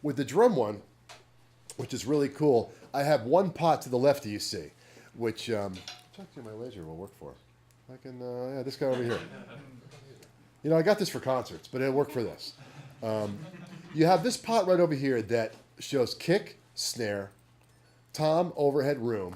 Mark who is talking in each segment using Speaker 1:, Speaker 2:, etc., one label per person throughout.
Speaker 1: With the drum one, which is really cool, I have one pot to the left you see, which actually my laser will work for. I can, yeah, this guy over here. You know, I got this for concerts, but it'll work for this. You have this pot right over here that shows kick, snare, tom, overhead, room.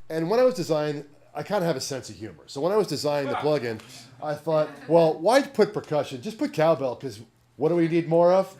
Speaker 1: And when I was designing, I kind of have a sense of humor. So when I was designing the plugin, I thought, well, why put percussion? Just put cowbell, because what do we need more of?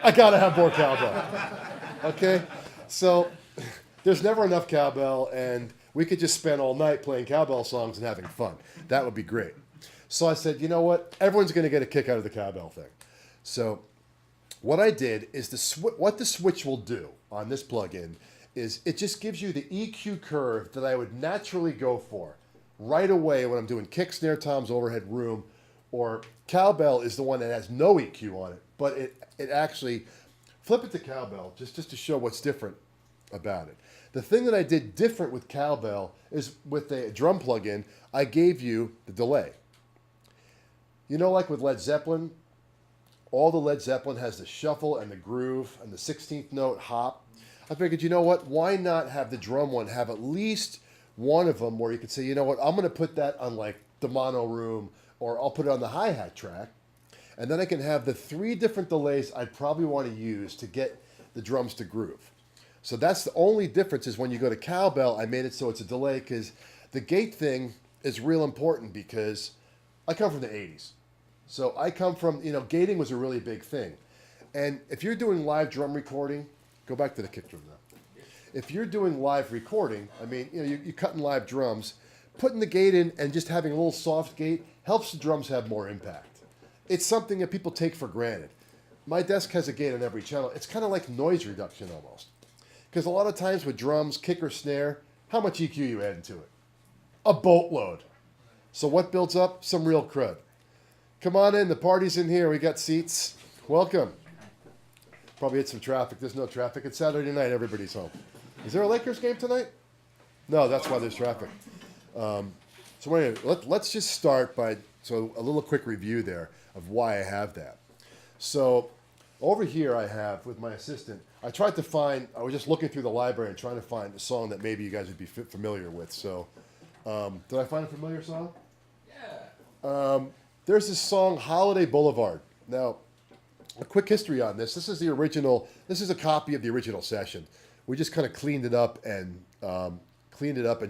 Speaker 1: I gotta have more cowbell. Okay? So there's never enough cowbell, and we could just spend all night playing cowbell songs and having fun. That would be great. So I said, you know what? Everyone's gonna get a kick out of the cowbell thing. So what I did is what the switch will do on this plugin is it just gives you the EQ curve that I would naturally go for right away when I'm doing kick, snare, toms, overhead, room, or cowbell is the one that has no EQ on it, but it actually, flip it to cowbell just to show what's different about it. The thing that I did different with cowbell is with the drum plugin, I gave you the delay. You know, like with Led Zeppelin, all the Led Zeppelin has the shuffle and the groove and the 16th note hop. I figured, you know what, why not have the drum one have at least one of them where you could say, you know what, I'm going to put that on like the mono room, or I'll put it on the hi-hat track, and then I can have the 3 different delays I'd probably want to use to get the drums to groove. So that's the only difference is when you go to cowbell, I made it so it's a delay, because the gate thing is real important because I come from the 80s. So I come from, you know, gating was a really big thing. And if you're doing live drum recording, go back to the kick drum now. If you're doing live recording, I mean, you know, you're cutting live drums, putting the gate in and just having a little soft gate helps the drums have more impact. It's something that people take for granted. My desk has a gate on every channel. It's kind of like noise reduction almost. Because a lot of times with drums, kick or snare, how much EQ you add into it? A boatload. So what builds up? Some real crud. Come on in, the party's in here. We got seats. Welcome. Probably hit some traffic. There's no traffic. It's Saturday night. Everybody's home. Is there a Lakers game tonight? No, that's why there's traffic. So anyway, let's just start by, so a little quick review there of why I have that. So over here I have, with my assistant, I tried to find, I was just looking through the library and trying to find a song that maybe you guys would be familiar with. So did I find a familiar song? Yeah. There's this song, Holiday Boulevard. Now, a quick history on this. This is the original, this is a copy of the original session. We just kind of cleaned it up and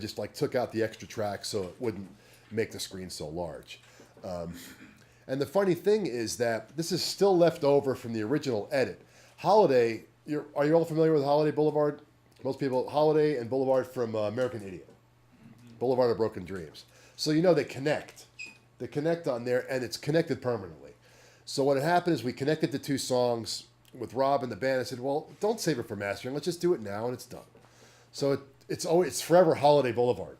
Speaker 1: just like took out the extra tracks so it wouldn't make the screen so large. And the funny thing is that this is still left over from the original edit. Holiday, are you all familiar with Holiday Boulevard? Most people, Holiday and Boulevard from American Idiot. Boulevard of Broken Dreams. So you know they connect. They connect on there, and it's connected permanently. So what had happened is we connected the 2 songs with Rob and the band. I said, well, don't save it for mastering. Let's just do it now, and it's done. So it's forever Holiday Boulevard.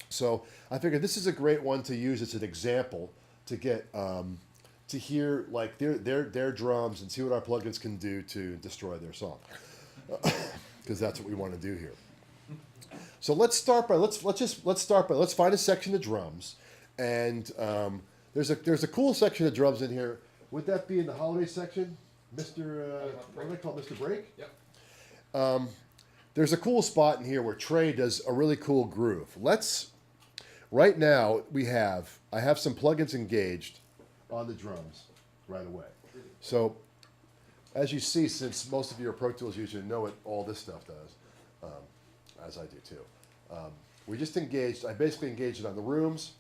Speaker 1: So I figured this is a great one to use as an example to get to hear like their drums and see what our plugins can do to destroy their song, because that's what we want to do here. So let's find a section of drums, and there's a cool section of drums in here. Would that be in the holiday section, Mr. What do they call it, Mr. Break? Yep. There's a cool spot in here where Trey does a really cool groove. Right now I have some plugins engaged on the drums right away. So as you see, since most of you are Pro Tools users, you know what all this stuff does, as I do too. We just engaged, I basically engaged it on the rooms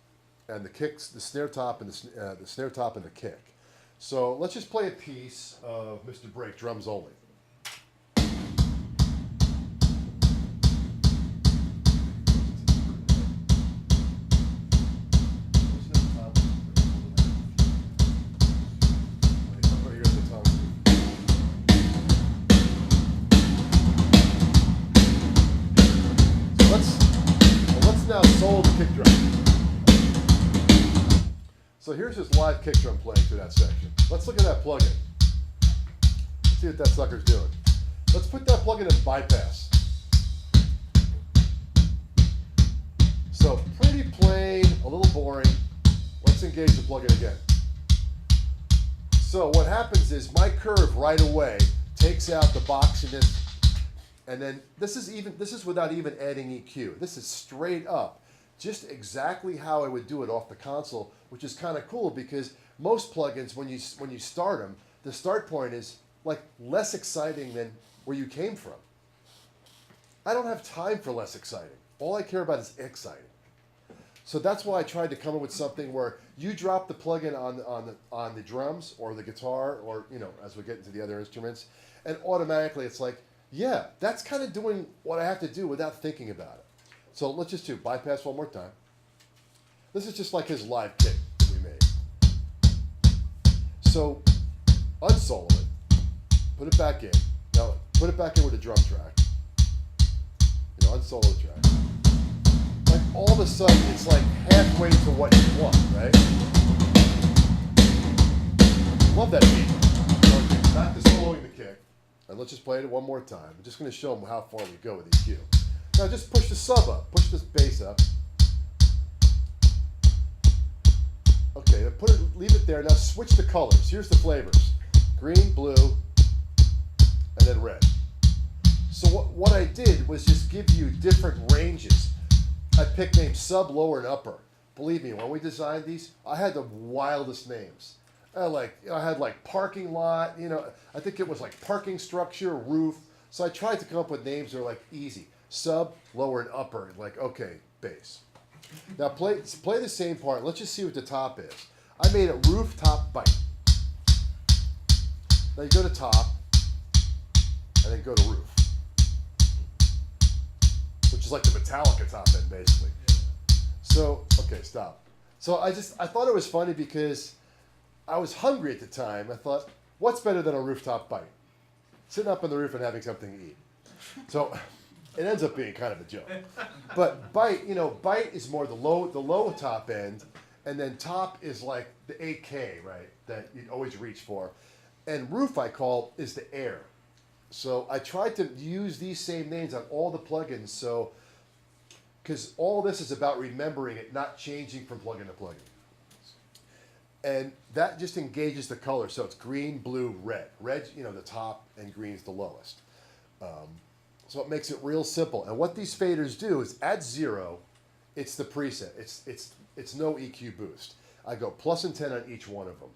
Speaker 1: and the kicks, the snare top and the snare top and the kick. So let's just play a piece of Mr. Break, drums only. Soul the kick drum. So here's this live kick drum playing through that section. Let's look at that plugin. Let's see what that sucker's doing. Let's put that plugin in bypass. So pretty plain, a little boring. Let's engage the plugin again. So what happens is my curve right away takes out the boxiness, and then this is without even adding EQ. This is straight up, just exactly how I would do it off the console, which is kind of cool because most plugins, when you start them, the start point is like less exciting than where you came from. I don't have time for less exciting. All I care about is exciting. So that's why I tried to come up with something where you drop the plugin on the drums or the guitar, or as we get into the other instruments, and automatically it's like, yeah, that's kind of doing what I have to do without thinking about it. So let's just do bypass one more time. This is just like his live kick that we made. So unsolo it, put it back in. Now put it back in with a drum track. Unsolo the track. Like all of a sudden, it's like halfway to what you want, right? Love that beat. Okay, back to soloing the kick, and let's just play it one more time. I'm just going to show them how far we go with EQ. Now just push the sub up, push this bass up. Okay, now leave it there. Now switch the colors. Here's the flavors: green, blue, and then red. So what I did was just give you different ranges. I picked names sub, lower, and upper. Believe me, when we designed these, I had the wildest names. I had like parking lot, I think it was like parking structure, roof. So I tried to come up with names that are like easy. Sub, lower, and upper. Like, okay, bass. Now play the same part. Let's just see what the top is. I made it roof, top, bite. Now you go to top, and then go to roof, which is like the Metallica top end, basically. So, okay, stop. So I thought it was funny because I was hungry at the time. I thought, what's better than a rooftop bite? Sitting up on the roof and having something to eat. So it ends up being kind of a joke. But bite is more the low top end, and then top is like the 8K, right, that you'd always reach for. And roof, I call, is the air. So I tried to use these same names on all the plugins, so because all this is about remembering it, not changing from plugin to plugin. And that just engages the color, so it's green, blue, red. Red, the top, and green's the lowest. So it makes it real simple. And what these faders do is at 0, it's the preset. It's no EQ boost. I go plus and 10 on each one of them.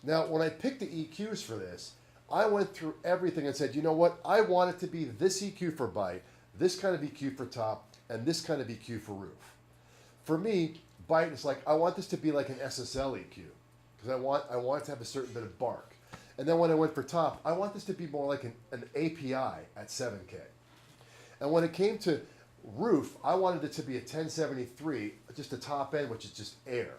Speaker 1: Now, when I picked the EQs for this, I went through everything and said, you know what? I want it to be this EQ for bite, this kind of EQ for top, and this kind of EQ for roof. For me, bite is like, I want this to be like an SSL EQ, because I want it to have a certain bit of bark. And then when I went for top, I want this to be more like an API at 7K. And when it came to roof, I wanted it to be a 1073, just the top end, which is just air.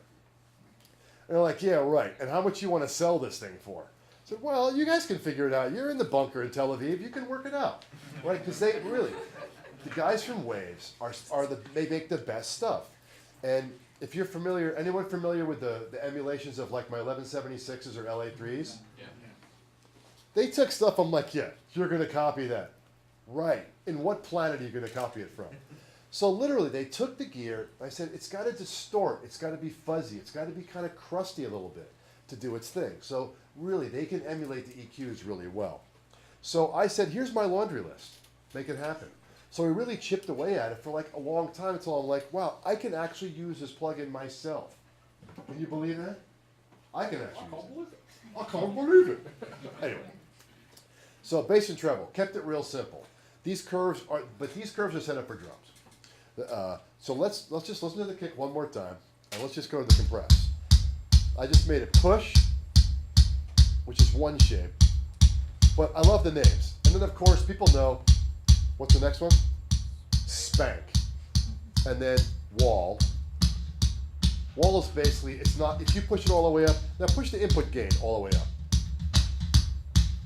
Speaker 1: And they're like, yeah, right. And how much you want to sell this thing for? I said, well, you guys can figure it out. You're in the bunker in Tel Aviv. You can work it out, right? Because the guys from Waves they make the best stuff. And if you're familiar, anyone familiar with the emulations of like my 1176s or LA3s? Yeah. They took stuff. I'm like, yeah, you're going to copy that, right? In what planet are you going to copy it from? So literally, they took the gear. I said, it's got to distort. It's got to be fuzzy. It's got to be kind of crusty a little bit to do its thing. So really, they can emulate the EQs really well. So I said, here's my laundry list. Make it happen. So we really chipped away at it for like a long time until I'm like, wow, I can actually use this plugin myself. Can you believe that? I can actually use it. I can't believe it. Anyway, so bass and treble, kept it real simple. These curves are set up for drums. So let's just listen to the kick one more time, and let's just go to the compress. I just made it push, which is one shape, but I love the names. And then of course people know, what's the next one? Spank. And then wall. Wall is basically, it's not, if you push it all the way up, now push the input gain all the way up.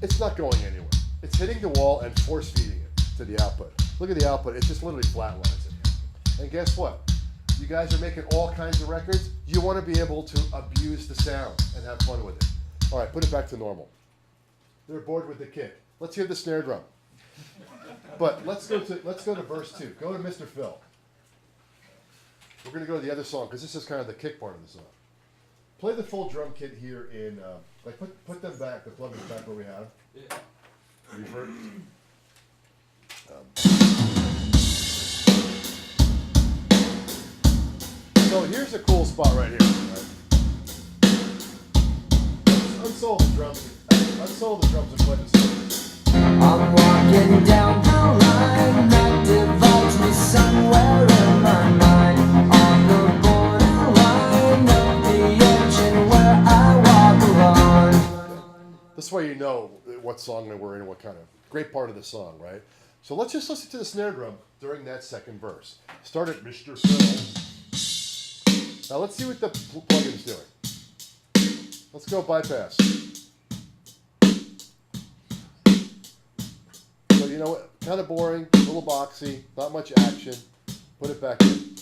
Speaker 1: It's not going anywhere. It's hitting the wall and force feeding it to the output. Look at the output, it just literally flatlines it. And guess what? You guys are making all kinds of records. You want to be able to abuse the sound and have fun with it. All right, put it back to normal. They're bored with the kick. Let's hear the snare drum. But let's go to verse 2. Go to Mr. Phil. We're going to go to the other song because this is kind of the kick part of the song. Play the full drum kit here in, put them back, the plugins back where we have. Yeah. Reverb. So here's a cool spot right here. Right? Unsole the drums. Unsole the drums and play the song.
Speaker 2: I'm walking down the line that divides me somewhere in my mind, on the borderline of the engine where I walk along.
Speaker 1: This way you know what song we're in and what kind of great part of the song, right? So let's just listen to the snare drum during that second verse. Start at Mr. Phil. Now let's see what the plugin's doing. Let's go bypass. So you know what? Kind of boring, a little boxy, not much action. Put it back in.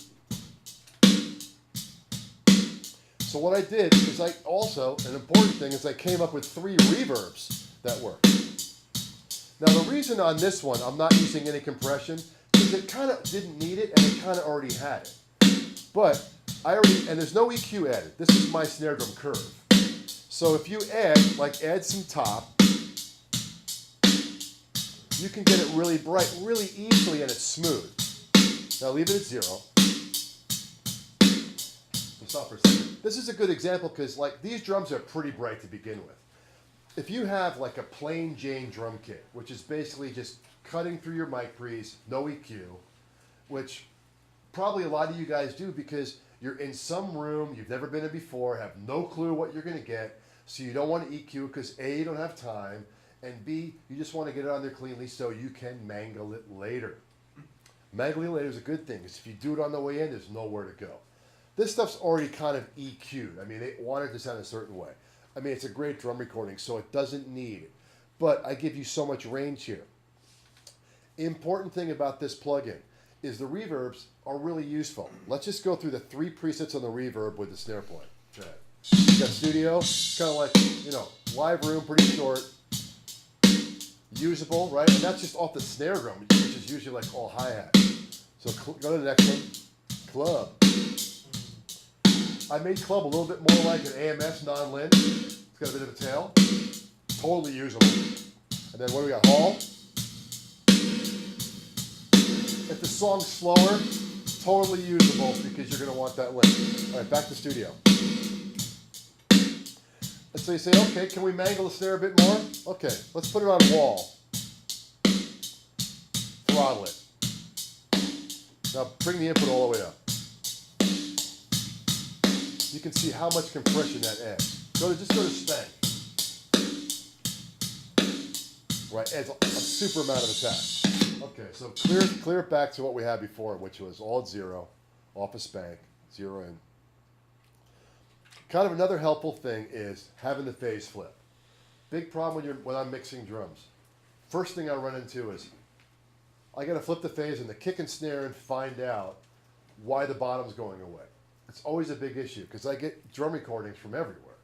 Speaker 1: So what I did is an important thing is I came up with 3 reverbs that work. Now the reason on this one I'm not using any compression is it kind of didn't need it and it kind of already had it. But and there's no EQ added. This is my snare drum curve. So if you add some top, you can get it really bright, really easily, and it's smooth. Now leave it at 0. Stop for a second. This is a good example because these drums are pretty bright to begin with. If you have a plain Jane drum kit, which is basically just cutting through your mic pre's, no EQ, which probably a lot of you guys do because you're in some room you've never been in before, have no clue what you're going to get, so you don't want to EQ because A, you don't have time, and B, you just want to get it on there cleanly so you can mangle it later. Mangling it later is a good thing because if you do it on the way in, there's nowhere to go. This stuff's already kind of EQ'd. I mean, they want it to sound a certain way. I mean, it's a great drum recording, so it doesn't need it. But I give you so much range here. Important thing about this plugin is the reverbs are really useful. Let's just go through the 3 presets on the reverb with the snare plane. Okay. You got studio, kind of like, live room, pretty short. Usable, right? And that's just off the snare drum, which is usually all hi-hat. So go to the next one. Club. I made club a little bit more like an AMS non-lin. It's got a bit of a tail. Totally usable. And then what do we got? Hall. If the song's slower, totally usable because you're going to want that link. All right, back to studio. And so you say, okay, can we mangle the snare a bit more? Okay, let's put it on wall. Throttle it. Now bring the input all the way up. You can see how much compression that adds. Just go to spank. Right, adds a super amount of attack. Okay, so clear it back to what we had before, which was all at 0, off a spank, 0 in. Kind of another helpful thing is having the phase flip. Big problem when I'm mixing drums. First thing I run into is I got to flip the phase in the kick and snare and find out why the bottom's going away. It's always a big issue because I get drum recordings from everywhere.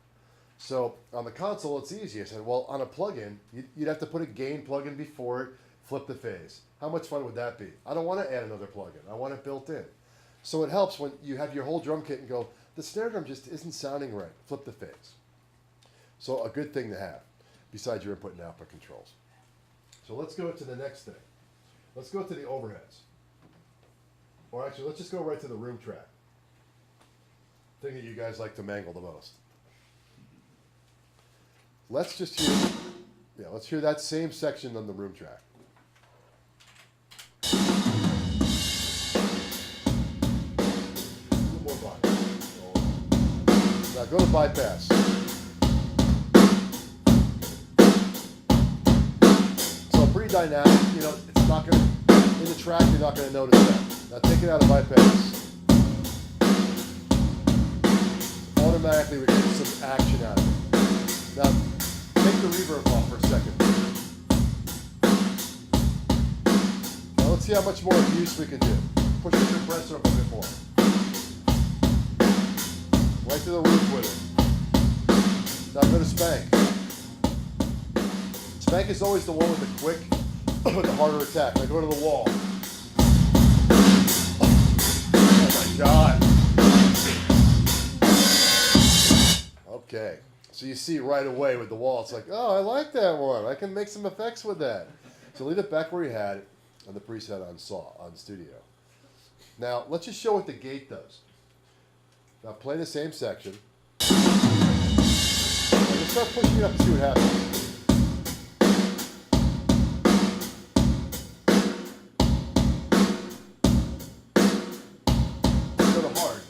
Speaker 1: So on the console, it's easy. I said, well, on a plugin, you'd have to put a gain plugin before it, flip the phase. How much fun would that be? I don't want to add another plugin. I want it built in. So it helps when you have your whole drum kit and go, the snare drum just isn't sounding right. Flip the phase. So a good thing to have besides your input and output controls. So let's go to the next thing. Let's go to the overheads. Or actually, let's just go right to the room track. Thing that you guys like to mangle the most. Let's just let's hear that same section on the room track. A little more bypass. Now go to bypass. So pretty dynamic. It's not going to, in the track, you're not going to notice that. Now take it out of bypass. Automatically we get some action out of it. Now, take the reverb off for a second. Now let's see how much more abuse we can do. Push the compressor up a bit more. Right to the roof with it. Now go to spank. Spank is always the one with the quick, with the harder attack. Now go to the wall. Oh my God. Okay, So you see right away with the wall, it's like, oh, I like that one. I can make some effects with that. So leave it back where you had it on the preset on Studio. Now, let's just show what the gate does. Now play the same section. And just start pushing it up and see what happens. Sort of hard.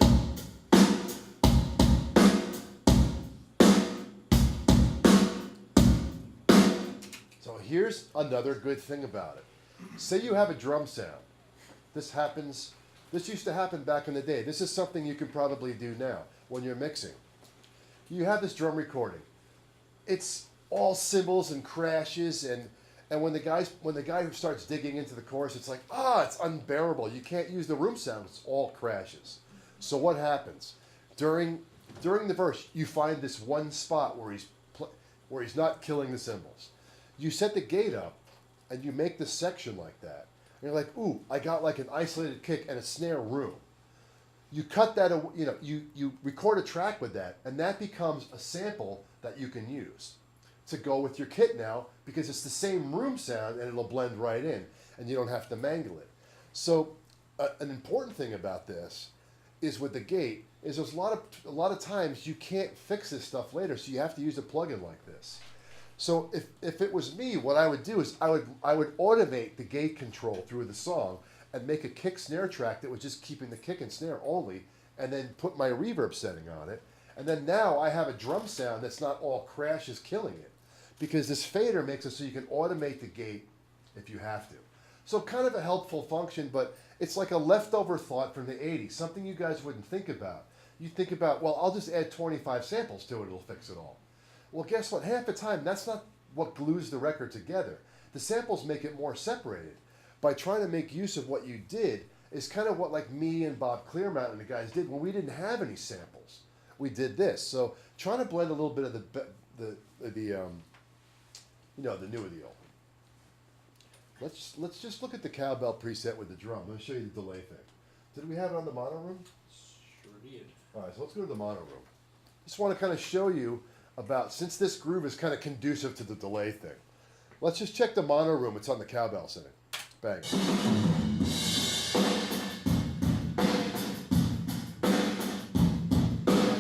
Speaker 1: So here's another good thing about it. Say you have a drum sound. This used to happen back in the day. This is something you can probably do now when you're mixing. You have this drum recording. It's all cymbals and crashes, and when the guy who starts digging into the chorus, it's like, it's unbearable. You can't use the room sound. It's all crashes. So what happens? During the verse, you find this one spot where he's not killing the cymbals. You set the gate up, and you make the section like that. And you're like, ooh, I got like an isolated kick and a snare room. You cut that, you record a track with that, and that becomes a sample that you can use to go with your kit now, because it's the same room sound and it'll blend right in, and you don't have to mangle it. So an important thing about this is with the gate is there's a lot of times you can't fix this stuff later, so you have to use a plugin like this. So if it was me, what I would do is I would automate the gate control through the song and make a kick snare track that was just keeping the kick and snare only, and then put my reverb setting on it. And then now I have a drum sound that's not all crashes killing it, because this fader makes it so you can automate the gate if you have to. So kind of a helpful function, but it's like a leftover thought from the 80s, something you guys wouldn't think about. You think about, well, I'll just add 25 samples to it, it'll fix it all. Well, guess what? Half the time, that's not what glues the record together. The samples make it more separated. By trying to make use of what you did is kind of what like me and Bob Clearmountain and the guys did when we didn't have any samples. We did this. So trying to blend a little bit of the new with the old. Let's just look at the cowbell preset with the drum. Let me show you the delay thing. Did we have it on the mono room?
Speaker 3: Sure did.
Speaker 1: All right, so let's go to the mono room. Just want to kind of show you about, since this groove is kind of conducive to the delay thing. Let's just check the mono room. It's on the cowbell setting. Bang.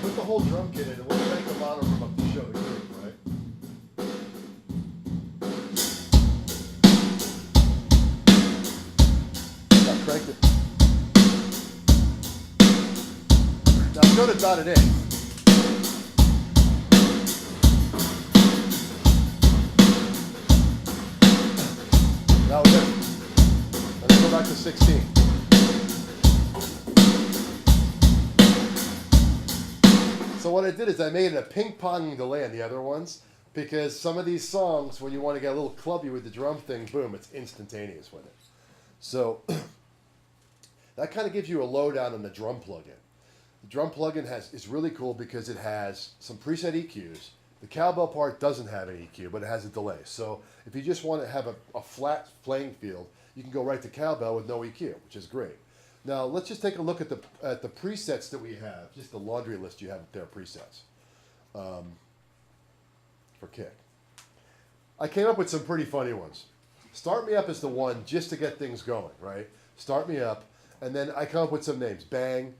Speaker 1: Put the whole drum kit in and we'll crank the mono room up to show the groove, right? Now crank it. Now go to dotted A. Now we're good. Let's go back to 16. So what I did is I made it a ping-ponging delay on the other ones, because some of these songs, when you want to get a little clubby with the drum thing, boom, it's instantaneous with it. So that kind of gives you a lowdown on the drum plugin. The drum plugin is really cool because it has some preset EQs. The cowbell part doesn't have an EQ, but it has a delay. So if you just want to have a flat playing field, you can go right to cowbell with no EQ, which is great. Now let's just take a look at the presets that we have, just the laundry list you have up there, presets for kick. I came up with some pretty funny ones. Start Me Up is the one just to get things going, right? Start Me Up, and then I come up with some names: Bang,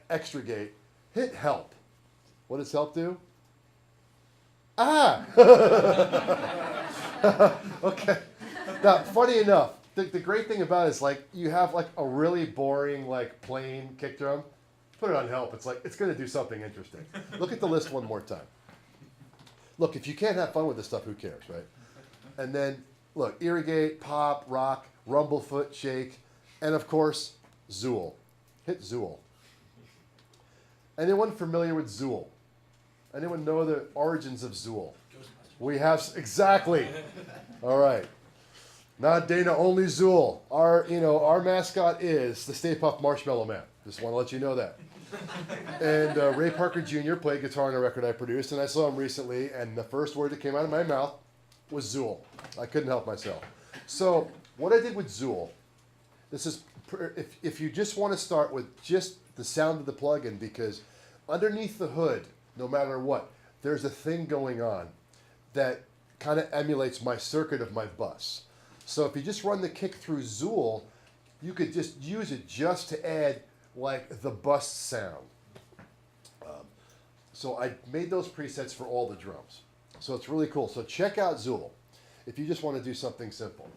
Speaker 1: Extra Gate, hit Help. What does Help do? Ah! Okay. Now, funny enough, the great thing about it is, like, you have like a really boring, like, plain kick drum. Put it on Help. It's like, it's going to do something interesting. Look at the list one more time. Look, if you can't have fun with this stuff, who cares, right? And then, look, Irrigate, Pop, Rock, Rumblefoot, Shake, and of course, Zool. Hit Zool. Anyone familiar with Zool? Anyone know the origins of Zool? We have, exactly. All right. Not Dana, only Zool. Our mascot is the Stay Puft Marshmallow Man. Just want to let you know that. And Ray Parker Jr. played guitar on a record I produced, and I saw him recently, and the first word that came out of my mouth was Zool. I couldn't help myself. So what I did with Zool, this is, if you just want to start with just the sound of the plugin, because underneath the hood, no matter what, there's a thing going on that kind of emulates my circuit of my bus. So if you just run the kick through Zool, you could just use it just to add like the bus sound. So I made those presets for all the drums. So it's really cool. So check out Zool if you just want to do something simple.